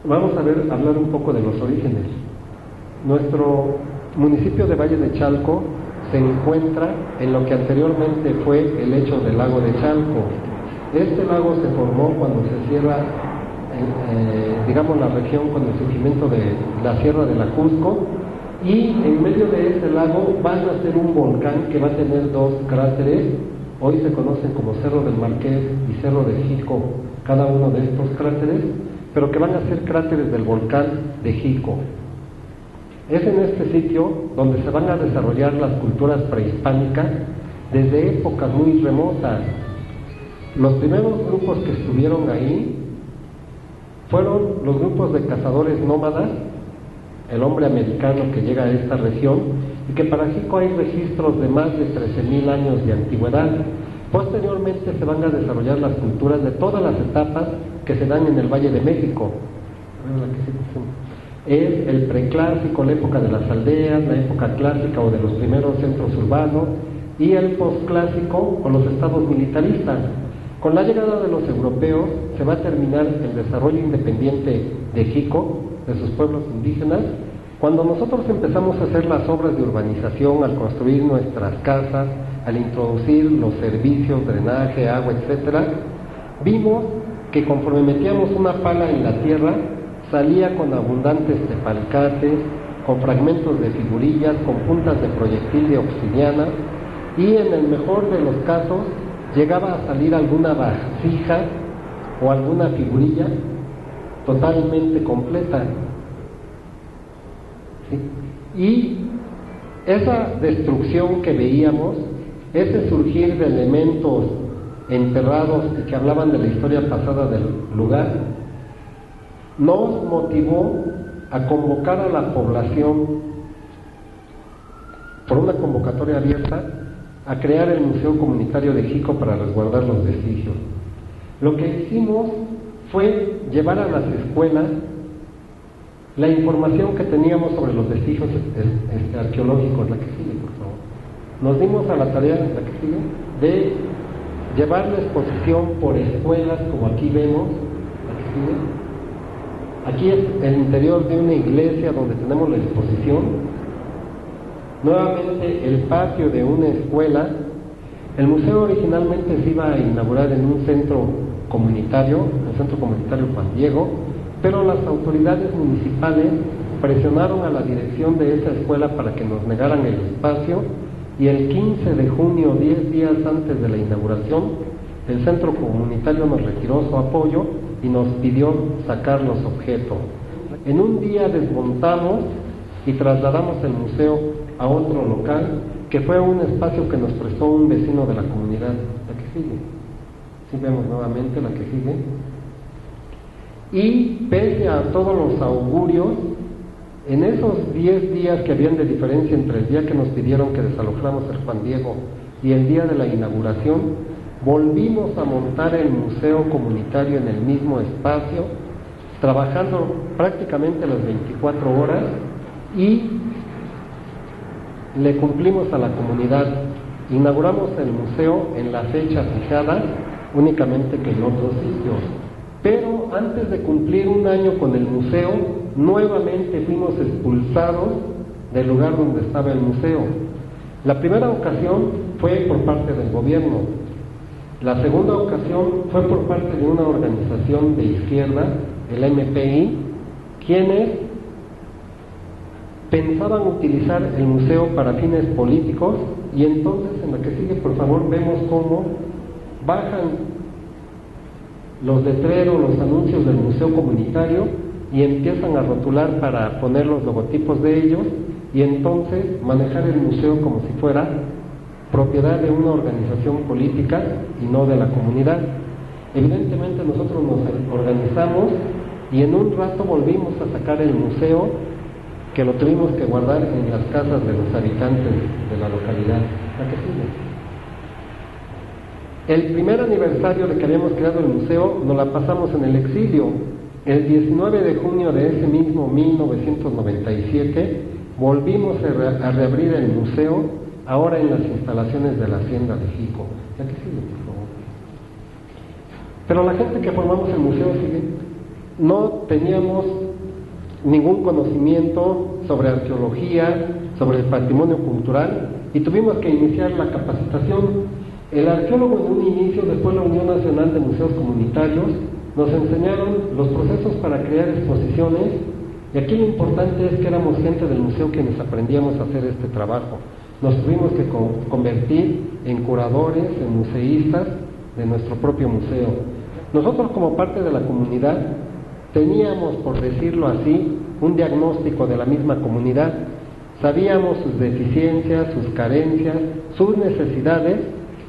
Vamos a hablar un poco de los orígenes. Nuestro municipio de Valle de Chalco se encuentra en lo que anteriormente fue el lecho del lago de Chalco. Este lago se formó cuando se cierra, digamos, la región con el surgimiento de la Sierra de la Cusco, y en medio de ese lago va a nacer un volcán que va a tener dos cráteres. Hoy se conocen como Cerro del Marqués y Cerro de Jico, cada uno de estos cráteres, pero que van a ser cráteres del volcán de Jico. Es en este sitio donde se van a desarrollar las culturas prehispánicas desde épocas muy remotas. Los primeros grupos que estuvieron ahí fueron los grupos de cazadores nómadas, el hombre americano que llega a esta región, y que para Jico hay registros de más de 13,000 años de antigüedad. Posteriormente se van a desarrollar las culturas de todas las etapas que se dan en el Valle de México. Es el preclásico, la época de las aldeas, la época clásica o de los primeros centros urbanos, y el posclásico o los estados militaristas. Con la llegada de los europeos se va a terminar el desarrollo independiente de Jico, de sus pueblos indígenas. Cuando nosotros empezamos a hacer las obras de urbanización, al construir nuestras casas, al introducir los servicios, drenaje, agua, etcétera, vimos que conforme metíamos una pala en la tierra, salía con abundantes tepalcates, con fragmentos de figurillas, con puntas de proyectil de obsidiana, y en el mejor de los casos llegaba a salir alguna vasija o alguna figurilla totalmente completa. ¿Sí? Y esa destrucción que veíamos, ese surgir de elementos enterrados y que hablaban de la historia pasada del lugar, nos motivó a convocar a la población por una convocatoria abierta a crear el Museo Comunitario de Jico para resguardar los vestigios. Lo que hicimos fue llevar a las escuelas la información que teníamos sobre los vestigios arqueológicos. La que sigue, por favor. Nos dimos a la tarea, la que sigue, de llevar la exposición por escuelas, como aquí vemos. La que sigue. Aquí es el interior de una iglesia donde tenemos la exposición. Nuevamente el patio de una escuela. El museo originalmente se iba a inaugurar en un centro comunitario, el Centro Comunitario Juan Diego, pero las autoridades municipales presionaron a la dirección de esa escuela para que nos negaran el espacio, y el 15 de junio, 10 días antes de la inauguración, el centro comunitario nos retiró su apoyo y nos pidió sacar los objetos. En un día desmontamos y trasladamos el museo a otro local, que fue un espacio que nos prestó un vecino de la comunidad. La que sigue. Sí, vemos nuevamente la que sigue. Y pese a todos los augurios, en esos 10 días que habían de diferencia entre el día que nos pidieron que desalojáramos el Juan Diego y el día de la inauguración, volvimos a montar el museo comunitario en el mismo espacio, trabajando prácticamente las 24 horas, y le cumplimos a la comunidad. Inauguramos el museo en la fecha fijada, únicamente que en otros sitios. Pero antes de cumplir un año con el museo, nuevamente fuimos expulsados del lugar donde estaba el museo. La primera ocasión fue por parte del gobierno. La segunda ocasión fue por parte de una organización de izquierda, el MPI, quienes pensaban utilizar el museo para fines políticos. Y entonces, en la que sigue, por favor, vemos cómo bajan los letreros, los anuncios del museo comunitario, y empiezan a rotular para poner los logotipos de ellos, y entonces manejar el museo como si fuera propiedad de una organización política y no de la comunidad. Evidentemente nosotros nos organizamos y en un rato volvimos a sacar el museo, que lo tuvimos que guardar en las casas de los habitantes de la localidad. ¿La que sigue? El primer aniversario de que habíamos creado el museo nos la pasamos en el exilio. El 19 de junio de ese mismo 1997 volvimos a reabrir el museo, ahora en las instalaciones de la Hacienda de Jico. La que sigue, por favor. Pero la gente que formamos el museo sigue. no teníamos ningún conocimiento sobre arqueología, sobre el patrimonio cultural, y tuvimos que iniciar la capacitación. El arqueólogo en un inicio, después la Unión Nacional de Museos Comunitarios, nos enseñaron los procesos para crear exposiciones, y aquí lo importante es que éramos gente del museo quienes aprendíamos a hacer este trabajo. Nos tuvimos que convertir en curadores, en museístas de nuestro propio museo. Nosotros, como parte de la comunidad, teníamos, por decirlo así, un diagnóstico de la misma comunidad. Sabíamos sus deficiencias, sus carencias, sus necesidades,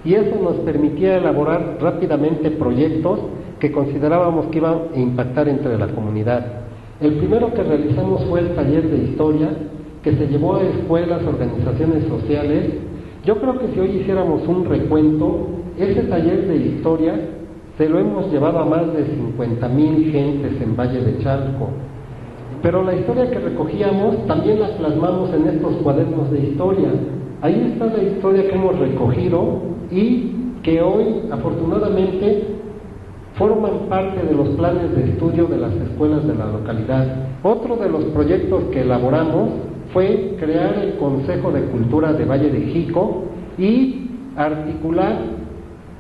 y eso nos permitía elaborar rápidamente proyectos que considerábamos que iban a impactar entre la comunidad. El primero que realizamos fue el taller de historia, que se llevó a escuelas, organizaciones sociales. Yo creo que si hoy hiciéramos un recuento, ese taller de historia se lo hemos llevado a más de 50,000 gentes en Valle de Chalco. Pero la historia que recogíamos también la plasmamos en estos cuadernos de historia. Ahí está la historia que hemos recogido y que hoy, afortunadamente, forman parte de los planes de estudio de las escuelas de la localidad. Otro de los proyectos que elaboramos fue crear el Consejo de Cultura de Valle de Jico y articular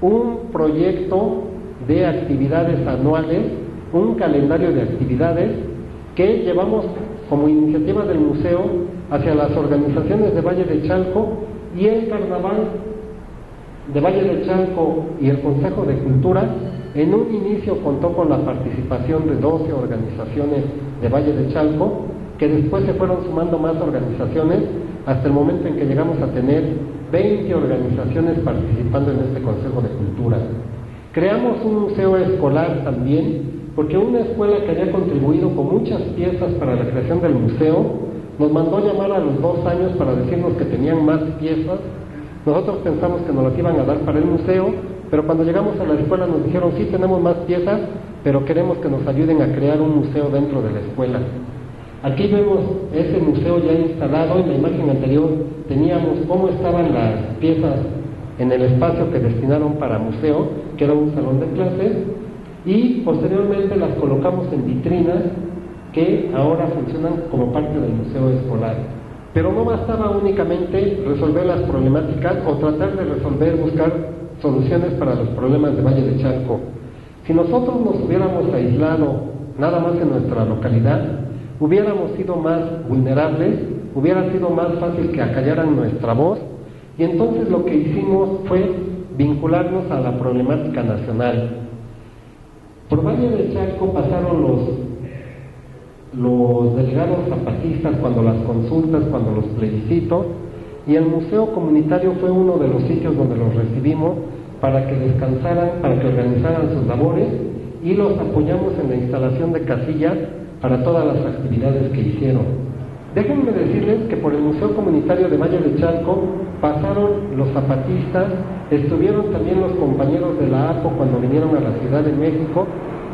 un proyecto de actividades anuales, un calendario de actividades que llevamos como iniciativa del museo hacia las organizaciones de Valle de Chalco, y el Carnaval de Valle de Chalco y el Consejo de Cultura en un inicio contó con la participación de 12 organizaciones de Valle de Chalco, que después se fueron sumando más organizaciones hasta el momento en que llegamos a tener 20 organizaciones participando en este Consejo de Cultura. Creamos un museo escolar también, porque una escuela que había contribuido con muchas piezas para la creación del museo nos mandó llamar a los 2 años para decirnos que tenían más piezas. Nosotros pensamos que nos las iban a dar para el museo, pero cuando llegamos a la escuela nos dijeron: sí, tenemos más piezas, pero queremos que nos ayuden a crear un museo dentro de la escuela. Aquí vemos ese museo ya instalado. En la imagen anterior teníamos cómo estaban las piezas en el espacio que destinaron para museo, que era un salón de clases, y posteriormente las colocamos en vitrinas que ahora funcionan como parte del museo escolar. Pero no bastaba únicamente resolver las problemáticas o tratar de resolver, buscar soluciones para los problemas de Valle de Chalco. Si nosotros nos hubiéramos aislado nada más en nuestra localidad, hubiéramos sido más vulnerables, hubiera sido más fácil que acallaran nuestra voz, y entonces lo que hicimos fue vincularnos a la problemática nacional. Por Valle de Chalco pasaron los delegados zapatistas cuando las consultas, cuando los plebiscitos, y el museo comunitario fue uno de los sitios donde los recibimos para que descansaran, para que organizaran sus labores, y los apoyamos en la instalación de casillas para todas las actividades que hicieron. Déjenme decirles que por el Museo Comunitario de Valle de Chalco pasaron los zapatistas, estuvieron también los compañeros de la APO cuando vinieron a la Ciudad de México,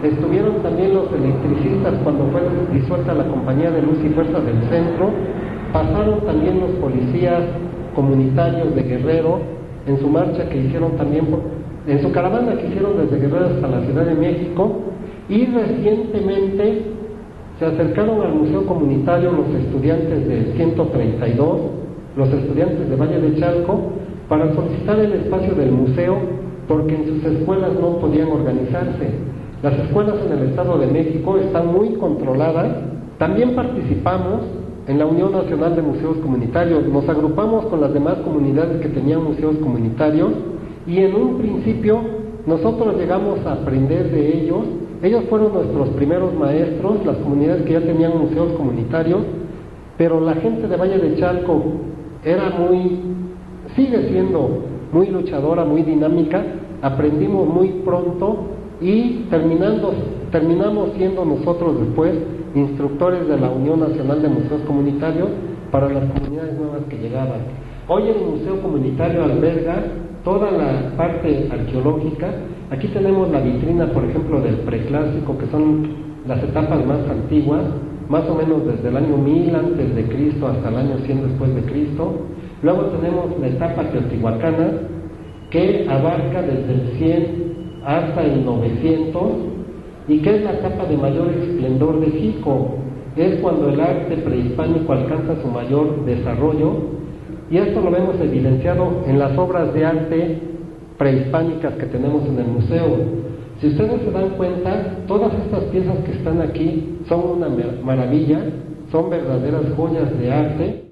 estuvieron también los electricistas cuando fue disuelta la Compañía de Luz y Fuerza del Centro, pasaron también los policías comunitarios de Guerrero en su marcha que hicieron también, en su caravana que hicieron desde Guerrero hasta la Ciudad de México, y recientemente se acercaron al Museo Comunitario los estudiantes del 132, los estudiantes de Valle de Chalco, para solicitar el espacio del museo porque en sus escuelas no podían organizarse. Las escuelas en el Estado de México están muy controladas. También participamos en la Unión Nacional de Museos Comunitarios, nos agrupamos con las demás comunidades que tenían museos comunitarios, y en un principio nosotros llegamos a aprender de ellos. Ellos fueron nuestros primeros maestros, las comunidades que ya tenían museos comunitarios, pero la gente de Valle de Chalco sigue siendo muy luchadora, muy dinámica. Aprendimos muy pronto y terminamos siendo nosotros después instructores de la Unión Nacional de Museos Comunitarios para las comunidades nuevas que llegaban. Hoy el Museo Comunitario alberga toda la parte arqueológica. Aquí tenemos la vitrina, por ejemplo, del preclásico, que son las etapas más antiguas, más o menos desde el año 1000 antes de Cristo hasta el año 100 después de Cristo. Luego tenemos la etapa teotihuacana, que abarca desde el 100 hasta el 900, ¿Y qué es la etapa de mayor esplendor de Jico? Es cuando el arte prehispánico alcanza su mayor desarrollo, y esto lo vemos evidenciado en las obras de arte prehispánicas que tenemos en el museo. Si ustedes se dan cuenta, todas estas piezas que están aquí son una maravilla, son verdaderas joyas de arte.